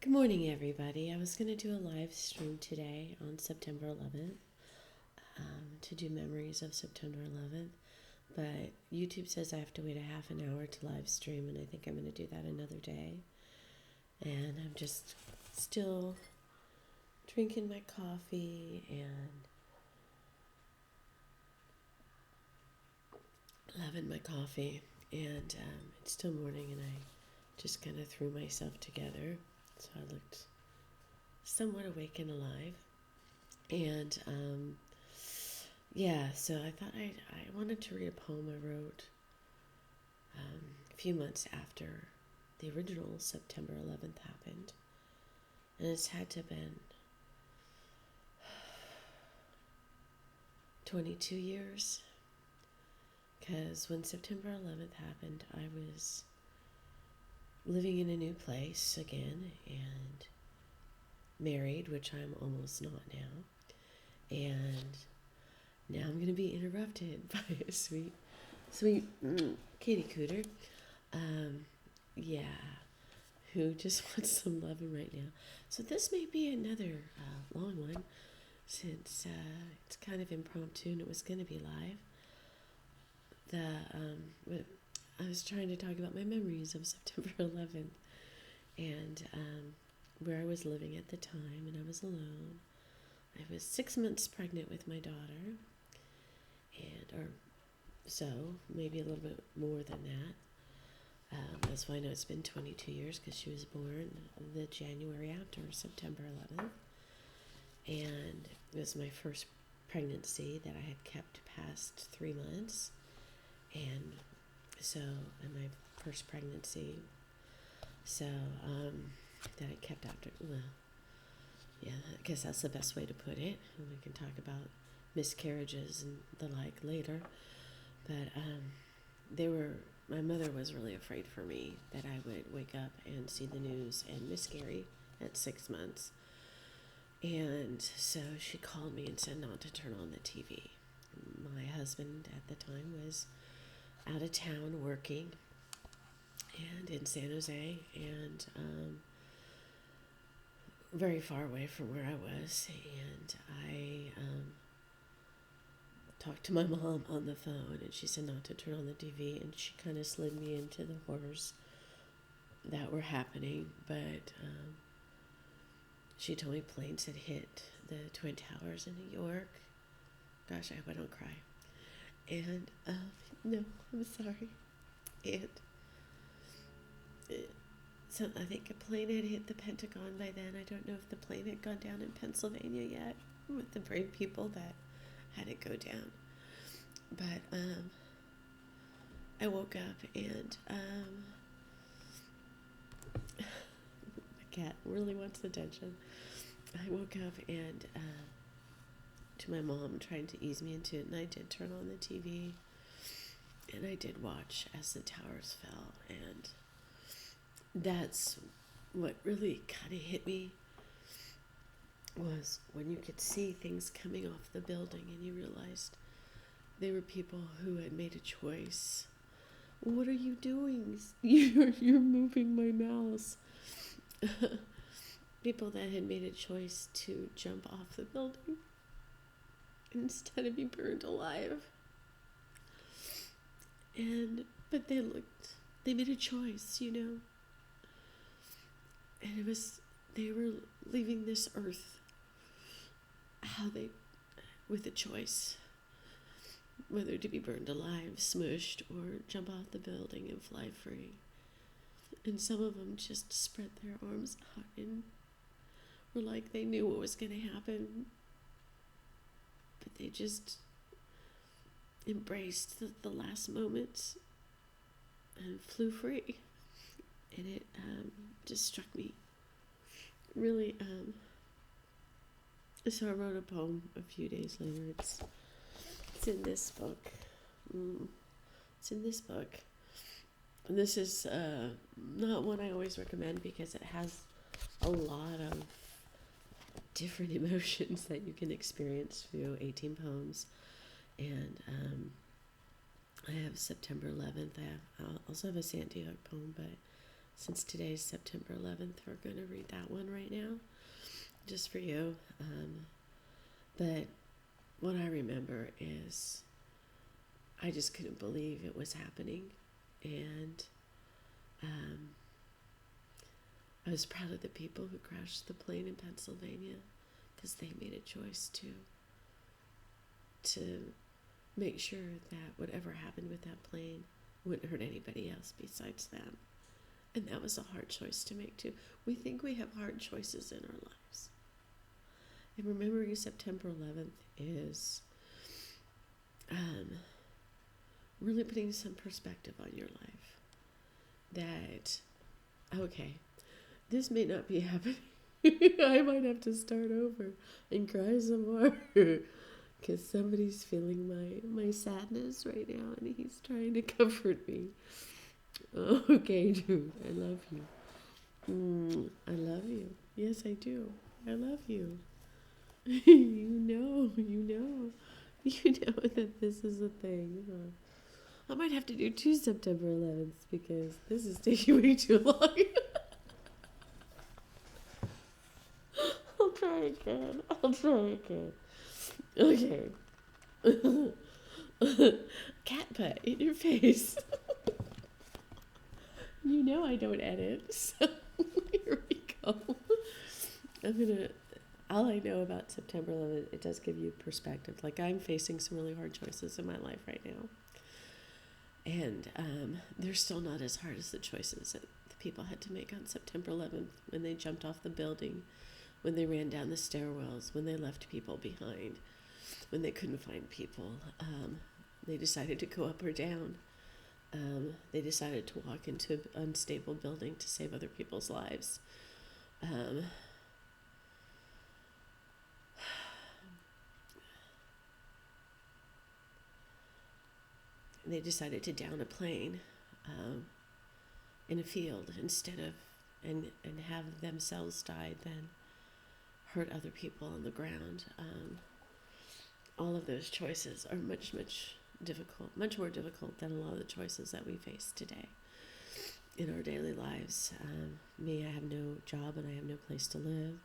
Good morning, everybody. I was going to do a live stream today on September 11th to do memories of September 11th, but YouTube says I have to wait a half an hour to live stream, and I think I'm going to do that another day. And I'm just still drinking my coffee and loving my coffee, and it's still morning, and I just kind of threw myself together, so I looked somewhat awake and alive. And yeah, so I thought I wanted to read a poem I wrote a few months after the original September 11th happened. And it's had to have been 22 years. Because when September 11th happened, I was living in a new place again and married, which I'm almost not now. And now I'm going to be interrupted by a sweet kitty cooter. Yeah, who just wants some loving right now. So this may be another long one since it's kind of impromptu and it was going to be live. I was trying to talk about my memories of September 11th and where I was living at the time, and I was alone. I was 6 months pregnant with my daughter, or so, maybe a little bit more than that. That's why I know it's been 22 years, because she was born the January after September 11th. And it was my first pregnancy that I had kept past 3 months. And so, in my first pregnancy, so that I kept after, well, yeah, I guess that's the best way to put it. And we can talk about miscarriages and the like later. But my mother was really afraid for me that I would wake up and see the news and miscarry at 6 months. And so she called me and said not to turn on the TV. My husband at the time was out of town working and in San Jose, and very far away from where I was. And I talked to my mom on the phone, and she said not to turn on the TV, and she kind of slid me into the horrors that were happening. But she told me planes had hit the Twin Towers in New York. Gosh, I hope I don't cry. And no, I'm sorry. And so I think a plane had hit the Pentagon by then. I don't know if the plane had gone down in Pennsylvania yet with the brave people that had it go down. But I woke up, and my cat really wants attention. I woke up and to my mom trying to ease me into it, and I did turn on the TV, and I did watch as the towers fell. And that's what really kind of hit me, was when you could see things coming off the building and you realized they were people who had made a choice. What are you doing? You're moving my mouse. People that had made a choice to jump off the building instead of be burned alive. But they made a choice, And they were leaving this earth with a choice, whether to be burned alive, smushed, or jump off the building and fly free. And some of them just spread their arms out and were like they knew what was going to happen, but they just embraced the last moments and flew free. And it just struck me really. So I wrote a poem a few days later. It's in this book. It's in this book. And this is not one I always recommend, because it has a lot of different emotions that you can experience through 18 poems. And I have September 11th. I also have a Sandy Hook poem, but since today's September 11th, we're going to read that one right now, just for you. But what I remember is I just couldn't believe it was happening. And I was proud of the people who crashed the plane in Pennsylvania, because they made a choice to make sure that whatever happened with that plane wouldn't hurt anybody else besides them. And that was a hard choice to make too. We think we have hard choices in our lives. And remembering September 11th is really putting some perspective on your life. That, okay, this may not be happening. I might have to start over and cry some more. Because somebody's feeling my sadness right now, and he's trying to comfort me. Okay, dude, I love you. I love you. Yes, I do. I love you. You know that this is a thing. I might have to do 2 September 11th because this is taking way too long. I'll try again. Okay. Cat butt in your face. You know I don't edit, so here we go. All I know about September 11th, it does give you perspective. Like, I'm facing some really hard choices in my life right now. And they're still not as hard as the choices that the people had to make on September 11th, when they jumped off the building, when they ran down the stairwells, when they left people behind, when they couldn't find people. They decided to go up or down. They decided to walk into an unstable building to save other people's lives. They decided to down a plane in a field instead of, and have themselves die than hurt other people on the ground. All of those choices are much more difficult than a lot of the choices that we face today in our daily lives. I have no job and I have no place to live,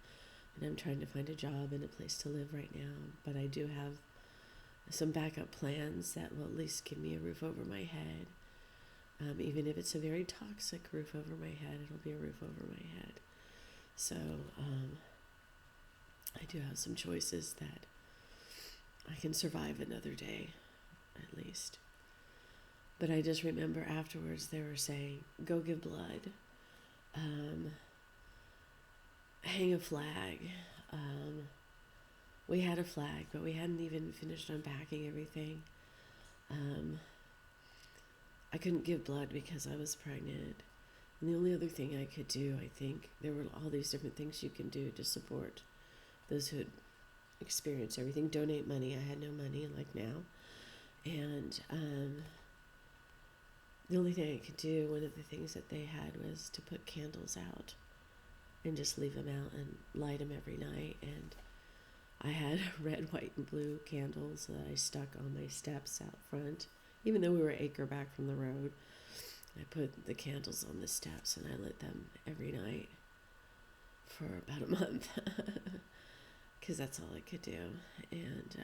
and I'm trying to find a job and a place to live right now, but I do have some backup plans that will at least give me a roof over my head. Even if it's a very toxic roof over my head, it'll be a roof over my head. So I do have some choices that I can survive another day, at least. But I just remember afterwards they were saying, go give blood, hang a flag. We had a flag, but we hadn't even finished unpacking everything. I couldn't give blood because I was pregnant. And the only other thing I could do, I think, there were all these different things you can do to support those who had experienced everything. Donate money. I had no money, like now. And the only thing I could do, one of the things that they had, was to put candles out and just leave them out and light them every night. And I had red, white, and blue candles that I stuck on my steps out front. Even though we were an acre back from the road, I put the candles on the steps and I lit them every night for about a month because that's all I could do. And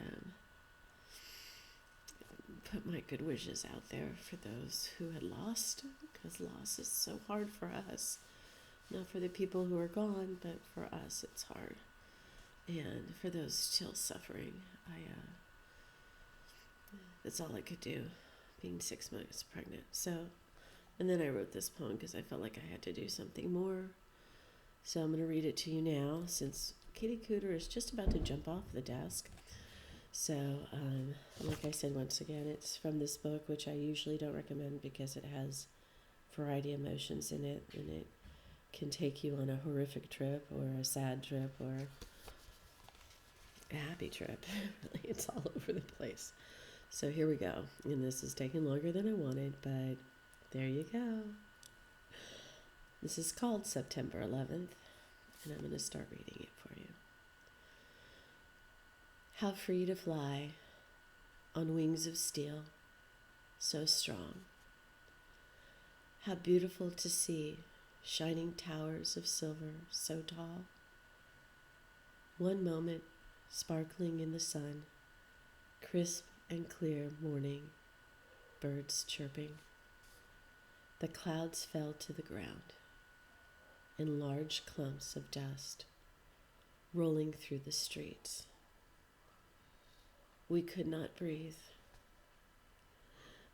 put my good wishes out there for those who had lost, because loss is so hard for us. Not for the people who are gone, but for us it's hard. And for those still suffering, that's all I could do, being 6 months pregnant. So, and then I wrote this poem because I felt like I had to do something more. So I'm going to read it to you now, since Kitty Cooter is just about to jump off the desk. So, like I said, once again, it's from this book, which I usually don't recommend because it has variety of emotions in it, and it can take you on a horrific trip or a sad trip or a happy trip. Really, it's all over the place. So here we go. And this is taking longer than I wanted, but there you go. This is called September 11th, and I'm going to start reading it for you. How free to fly on wings of steel, so strong. How beautiful to see shining towers of silver so tall. One moment sparkling in the sun, crisp and clear morning, birds chirping. The clouds fell to the ground in large clumps of dust, rolling through the streets. We could not breathe.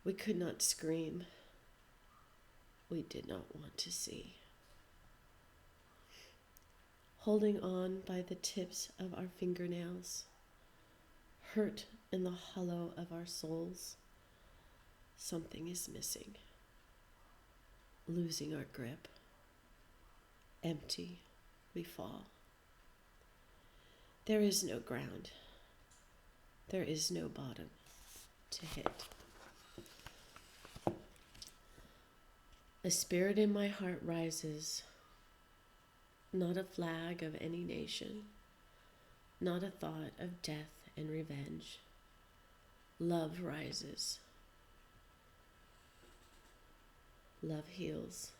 We could not scream. We did not want to see. Holding on by the tips of our fingernails, hurt in the hollow of our souls, something is missing. Losing our grip. Empty, we fall. There is no ground. There is no bottom to hit. A spirit in my heart rises, not a flag of any nation, not a thought of death and revenge. Love rises. Love heals.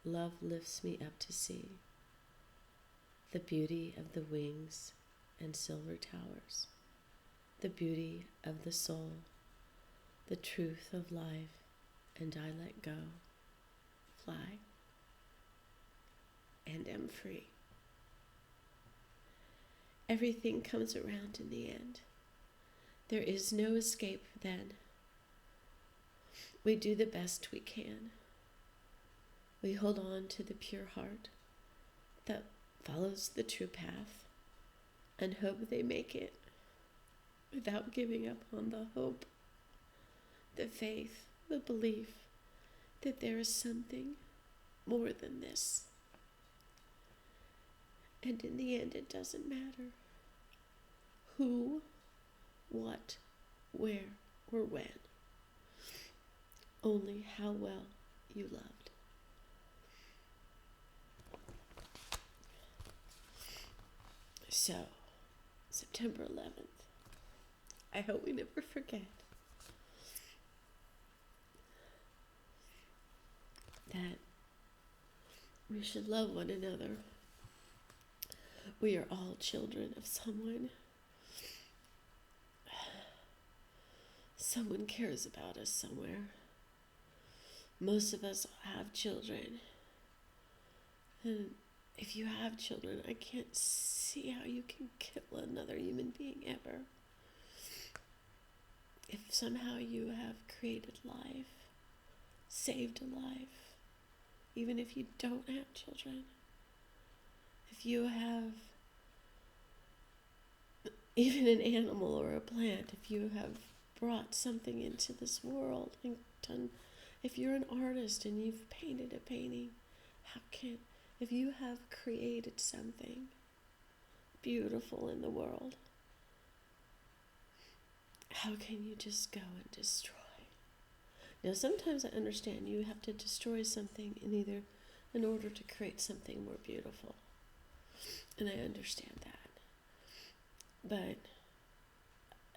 Love lifts me up to see the beauty of the wings and silver towers, the beauty of the soul, the truth of life, and I let go, fly, and am free. Everything comes around in the end. There is no escape then. We do the best we can. We hold on to the pure heart that follows the true path and hope they make it without giving up on the hope, the faith, the belief that there is something more than this. And in the end, it doesn't matter who, what, where, or when. Only how well you loved. So, September 11th. I hope we never forget that we should love one another. We are all children of someone. Someone cares about us somewhere. Most of us have children. And if you have children, I can't see how you can kill another human being ever. If somehow you have created life, saved a life, even if you don't have children, if you have even an animal or a plant, if you have brought something into this world and done, if you're an artist and you've painted a painting, if you have created something beautiful in the world, how can you just go and destroy? Now, sometimes I understand you have to destroy something in order to create something more beautiful. And I understand that. But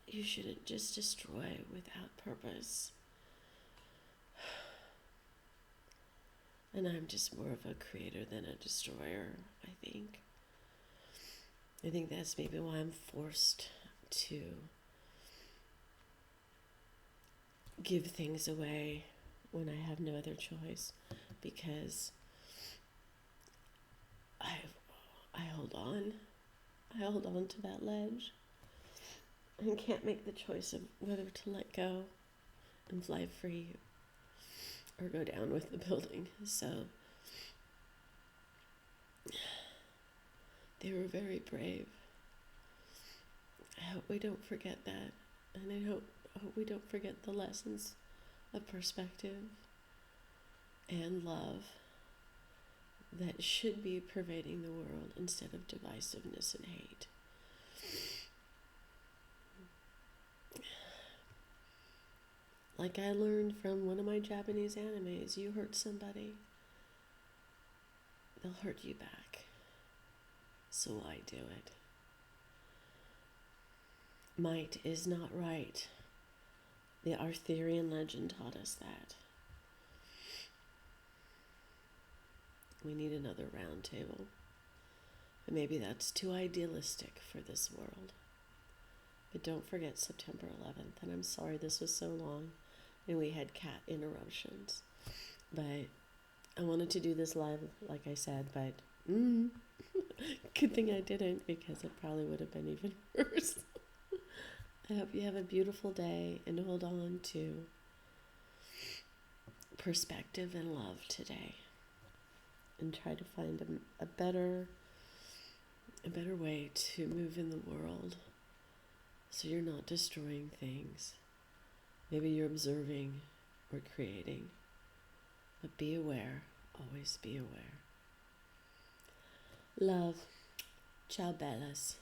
you shouldn't just destroy without purpose. And I'm just more of a creator than a destroyer, I think. I think that's maybe why I'm forced to give things away when I have no other choice, because I hold on. I hold on to that ledge and can't make the choice of whether to let go and fly free or go down with the building. So they were very brave. I hope we don't forget that, and I hope we don't forget the lessons of perspective and love that should be pervading the world instead of divisiveness and hate. Like I learned from one of my Japanese animes, you hurt somebody, they'll hurt you back. So why do it? Might is not right. The Arthurian legend taught us that. We need another round table. And maybe that's too idealistic for this world. But don't forget September 11th. And I'm sorry this was so long and we had cat interruptions. But I wanted to do this live, like I said, but good thing I didn't, because it probably would have been even worse. I hope you have a beautiful day and hold on to perspective and love today. And try to find a better way to move in the world, so you're not destroying things. Maybe you're observing or creating, but be aware. Always be aware. Love. Ciao, bellas.